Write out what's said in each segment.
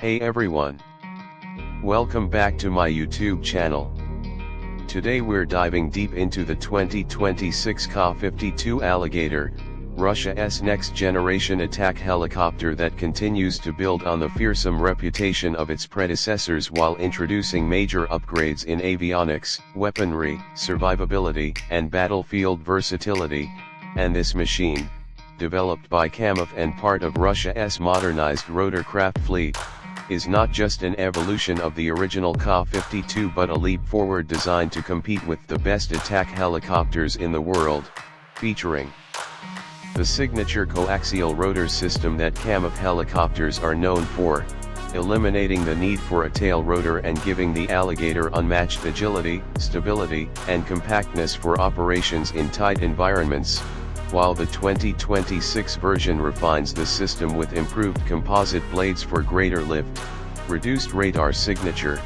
Hey everyone. Welcome back to my YouTube channel. Today we're diving deep into the 2026 Ka-52 Alligator, Russia's next generation attack helicopter that continues to build on the fearsome reputation of its predecessors while introducing major upgrades in avionics, weaponry, survivability, and battlefield versatility. And this machine, developed by Ka-52 and part of Russia's modernized rotorcraft fleet, is not just an evolution of the original Ka-52 but a leap forward designed to compete with the best attack helicopters in the world, featuring the signature coaxial rotor system that Ka-52 helicopters are known for, eliminating the need for a tail rotor and giving the Alligator unmatched agility, stability, and compactness for operations in tight environments, while the 2026 version refines the system with improved composite blades for greater lift, reduced radar signature,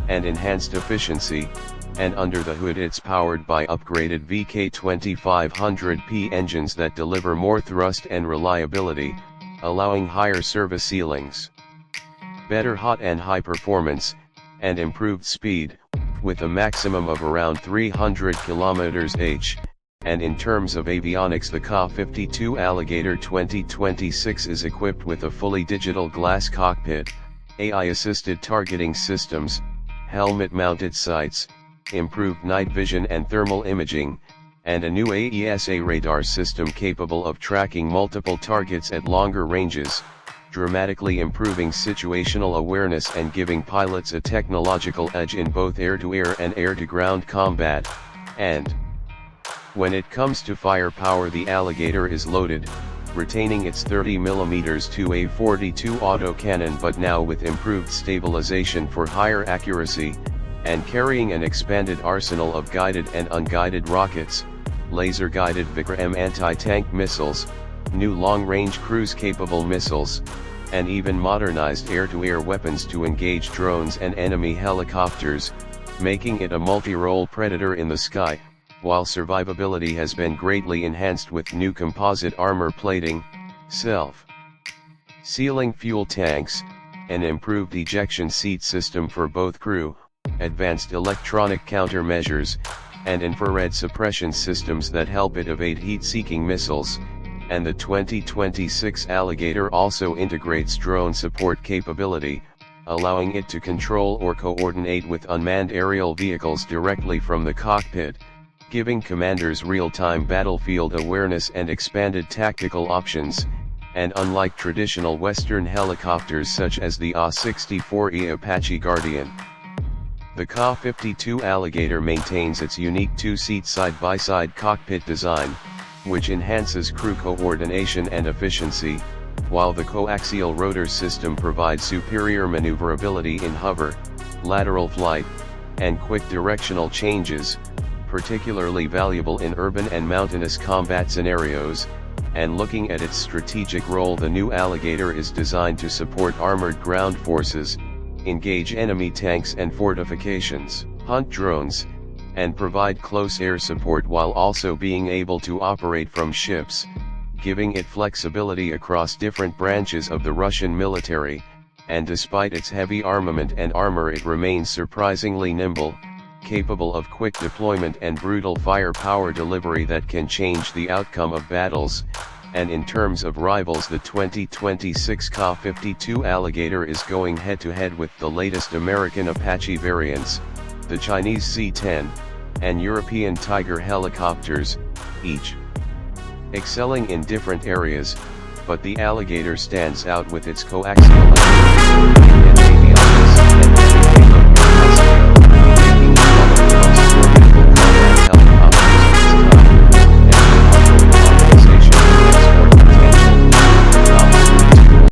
and enhanced efficiency, and under the hood it's powered by upgraded VK2500P engines that deliver more thrust and reliability, allowing higher service ceilings, better hot and high performance, and improved speed, with a maximum of around 300 km/h. And in terms of avionics, the Ka-52 Alligator 2026 is equipped with a fully digital glass cockpit, AI-assisted targeting systems, helmet-mounted sights, improved night vision and thermal imaging, and a new AESA radar system capable of tracking multiple targets at longer ranges, dramatically improving situational awareness and giving pilots a technological edge in both air-to-air and air-to-ground combat. And when it comes to firepower, the Alligator is loaded, retaining its 30mm 2A42 autocannon but now with improved stabilization for higher accuracy, and carrying an expanded arsenal of guided and unguided rockets, laser-guided Vikhr-M anti-tank missiles, new long-range cruise-capable missiles, and even modernized air-to-air weapons to engage drones and enemy helicopters, making it a multi-role predator in the sky, while survivability has been greatly enhanced with new composite armor plating, self-sealing fuel tanks, an improved ejection seat system for both crew, advanced electronic countermeasures, and infrared suppression systems that help it evade heat-seeking missiles. And the 2026 Alligator also integrates drone support capability, allowing it to control or coordinate with unmanned aerial vehicles directly from the cockpit, giving commanders real-time battlefield awareness and expanded tactical options. And unlike traditional Western helicopters such as the A-64E Apache Guardian, the Ka-52 Alligator maintains its unique two-seat side-by-side cockpit design, which enhances crew coordination and efficiency, while the coaxial rotor system provides superior maneuverability in hover, lateral flight, and quick directional changes, particularly valuable in urban and mountainous combat scenarios. And looking at its strategic role, the new Alligator is designed to support armored ground forces, engage enemy tanks and fortifications, hunt drones, and provide close air support while also being able to operate from ships, giving it flexibility across different branches of the Russian military. And despite its heavy armament and armor, it remains surprisingly nimble, capable of quick deployment and brutal firepower delivery that can change the outcome of battles. And in terms of rivals, the 2026 Ka-52 Alligator is going head-to-head with the latest American Apache variants, the Chinese C-10, and European Tiger helicopters, each excelling in different areas, but the Alligator stands out with its coaxial